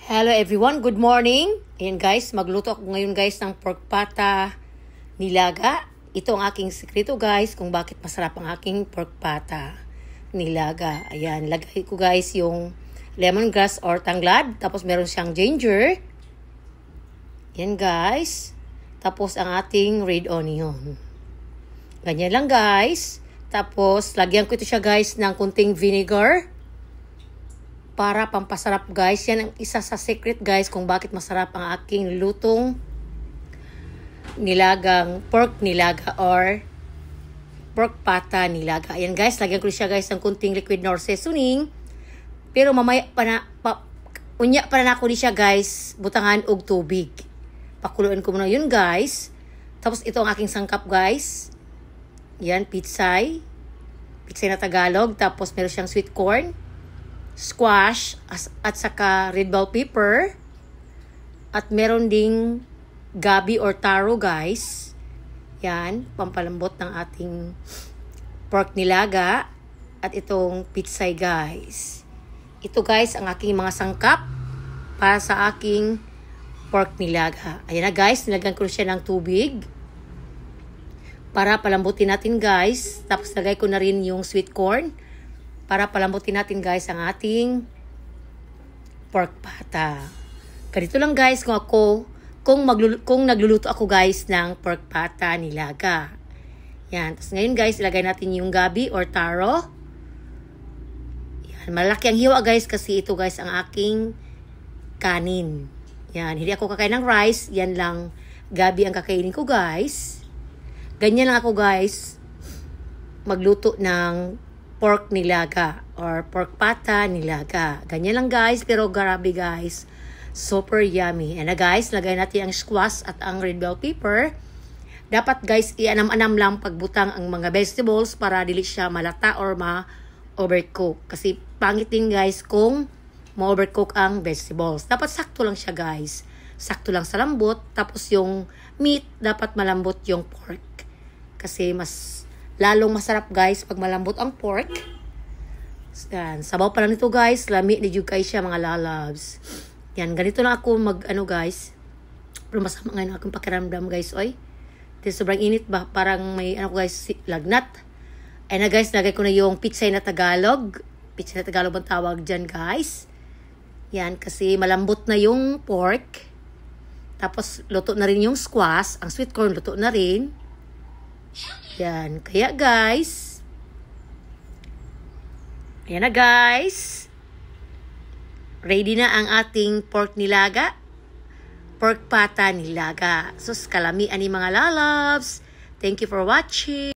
Hello everyone, good morning. Ayan guys, magluto ako ngayon guys ng pork pata nilaga. Ito ang aking sekreto guys kung bakit masarap ang aking pork pata nilaga. Ayan, lagay ko guys yung lemongrass or tanglad. Tapos meron siyang ginger. Ayan guys. Tapos ang ating red onion. Ganyan lang guys. Tapos lagyan ko ito siya guys ng kunting vinegar. Para pampasarap guys. Yan ang isa sa secret guys kung bakit masarap ang aking lutong nilagang pork nilaga or pork pata nilaga. Ayan guys, lagyan ko siya guys ng kunting liquid nor seasoning. Pero mamaya pa na, unya pa na ako ni siya guys, butangan og tubig. Pakuluan ko muna yun guys. Tapos ito ang aking sangkap guys. Yan, pitsay. Pitsay na Tagalog. Tapos meron siyang sweet corn, squash, at saka red bell pepper. At meron ding gabi or taro guys. Yan, pampalambot ng ating pork nilaga. At itong pitsay guys. Ito guys ang aking mga sangkap para sa aking pork nilaga. Ayan na guys, nilagyan ko siya ng tubig para palambutin natin guys. Tapos lagay ko na rin yung sweet corn para palambutin natin guys ang ating pork pata. Ganito lang guys kung nagluluto ako guys ng pork pata nilaga. Yan. Tapos ngayon guys, ilagay natin yung gabi or taro. Yan. Malaki ang hiwa guys kasi ito guys ang aking kanin. Yan. Hindi ako kakain ng rice. Yan lang gabi ang kakainin ko guys. Ganyan lang ako guys magluto ng pork nilaga or pork pata nilaga. Ganyan lang guys, pero grabe guys. Super yummy. And na guys, lagay natin ang squash at ang red bell pepper. Dapat guys, ianam-anam lang pagbutang ang mga vegetables para dili siya malata or ma-overcook. Kasi pangit din guys kung ma-overcook ang vegetables. Dapat sakto lang siya guys. Sakto lang sa lambot. Tapos yung meat, dapat malambot yung pork. Kasi mas lalong masarap guys pag malambot ang pork. Yan, sabaw pa lang nito guys. Lami ni Jugay siya mga lalabs. Yan, ganito lang ako guys. Pero masama ngayon akong pakiramdam guys. Oy, sobrang init ba? Parang may guys, lagnat. Ay na guys, lagay ko na yung pitsay na Tagalog. Pitsay na Tagalog ang tawag dyan guys. Yan, kasi malambot na yung pork. Tapos luto na rin yung squash. Ang sweet corn luto na rin. Yan. Kaya guys, ayan na guys. Ready na ang ating pork nilaga. Pork pata nilaga. Sus, kalami ani mga lalabs. Thank you for watching.